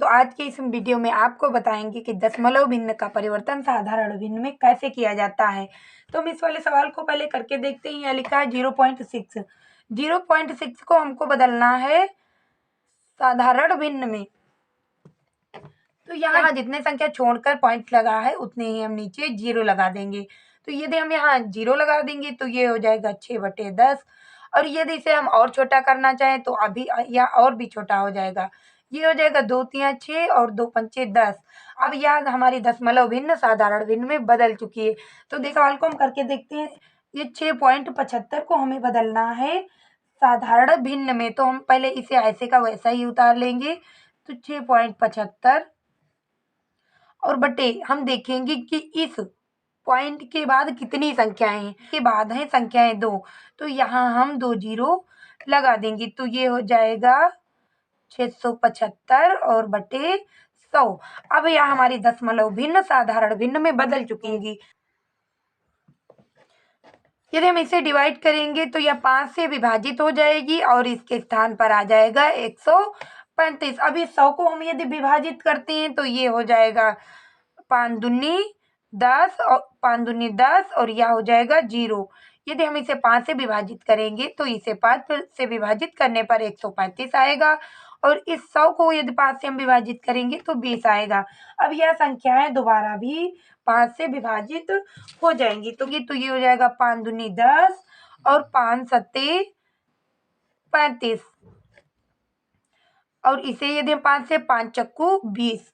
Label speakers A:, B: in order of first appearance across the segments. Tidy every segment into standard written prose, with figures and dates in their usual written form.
A: तो आज के इस वीडियो में आपको बताएंगे कि दशमलव भिन्न का परिवर्तन साधारण भिन्न में कैसे किया जाता है। तो हम इस वाले सवाल को पहले करके देखते हैं। यहाँ लिखा है 0.6। 0.6 को हमको बदलना है साधारण भिन्न में। तो यहाँ जितने संख्या छोड़कर पॉइंट लगा है उतने ही हम नीचे 0 लगा देंगे। तो यदि हम यहाँ 0 लगा देंगे तो ये हो जाएगा 6/10। और यदि इसे हम और छोटा करना चाहें तो अभी या और भी छोटा हो जाएगा। ये हो जाएगा 2 3 6 और 2 5 10। अब यह हमारी दशमलव भिन्न साधारण भिन्न में बदल चुकी है। तो सवाल को हम करके देखते हैं। ये 6.75 को हमें बदलना है साधारण भिन्न में। तो हम पहले इसे ऐसे का वैसा ही उतार लेंगे। तो 6.75 और बटे हम देखेंगे कि इस पॉइंट के बाद कितनी संख्याएं हैं। के बाद है संख्याएं 2, तो यहाँ हम 2 0 लगा देंगे। तो ये हो जाएगा 675 और बटे 100। अब यह हमारी दशमलव भिन्न साधारण भिन्न में बदल चुकी। यदि हम इसे डिवाइड करेंगे तो यह 5 से विभाजित हो जाएगी और इसके स्थान पर आ जाएगा 135। अब इस 100 को हम यदि विभाजित करते हैं तो ये हो जाएगा 5 दूनी 10 और 5 दूनी 10 और यह हो जाएगा 0। यदि हम इसे 5 से विभाजित करेंगे तो इसे 5 से विभाजित करने पर 135 आएगा और इस 100 को यदि 5 से हम विभाजित करेंगे तो 20 आएगा। अब यह संख्याएं दोबारा भी 5 से विभाजित हो जाएंगी। तो ये हो जाएगा 5 दूनी 10 और 5 सत्ते 35 और इसे यदि हम 5 से 5 चक्कू 20।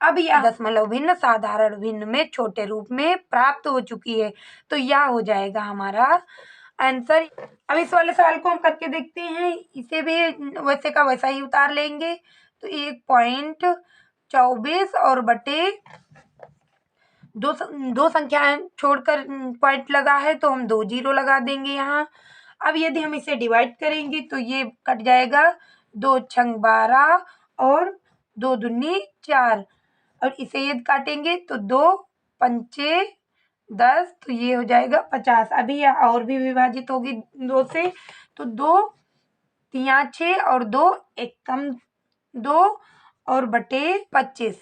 A: अब यह दशमलव भिन्न साधारण भिन्न में छोटे रूप में प्राप्त हो चुकी है। तो यह हो जाएगा हमारा आंसर। अब इस वाले सवाल को हम करके देखते हैं। इसे भी वैसे का वैसा ही उतार लेंगे। तो 1.24 और बटे दो संख्याएं छोड़कर पॉइंट लगा है तो हम 2 0 लगा देंगे यहाँ। अब यदि हम इसे डिवाइड करेंगे तो ये कट जाएगा 2 छंग 12 और 2 दूनी 4 और इसे यदि काटेंगे तो 2 पंचे 10 तो ये हो जाएगा 50। अभी यह और भी विभाजित होगी 2 से। तो 2 3 6 और 2 एकम 2 और बटे 25,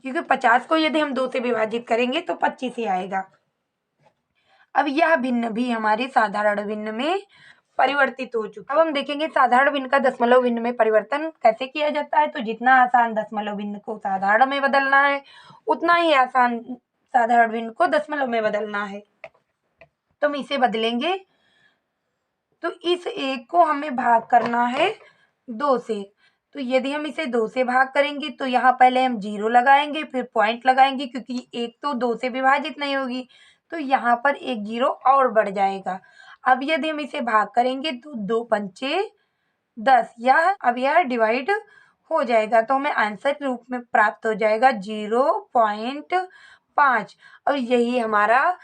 A: क्योंकि 50 को यदि हम 2 से विभाजित करेंगे तो 25 ही आएगा। अब यह भिन्न भी हमारे साधारण भिन्न में परिवर्तित हो चुका। अब हम देखेंगे साधारण भिन्न का दशमलव भिन्न में परिवर्तन कैसे किया जाता है। तो जितना आसान दशमलव भिन्न को साधारण में बदलना है उतना ही आसान साधारण भिन्न को दशमलव में बदलना है। तो हम इसे बदलेंगे। तो इस 1 को हमें भाग करना है 2 से। तो यदि हम इसे 2 से भाग करेंगे तो यहाँ पहले हम 0 लगाएंगे फिर पॉइंट लगाएंगे, क्योंकि 1 तो 2 से विभाजित नहीं होगी। तो यहाँ पर 1 0 और बढ़ जाएगा। अब यदि हम इसे भाग करेंगे तो 2 पंचे 10, अब यह डिवाइड हो जाएगा। तो हमें आंसर के रूप में प्राप्त हो जाएगा 0.5 और यही हमारा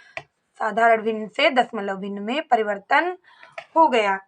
A: साधारण भिन्न से दशमलव भिन्न में परिवर्तन हो गया।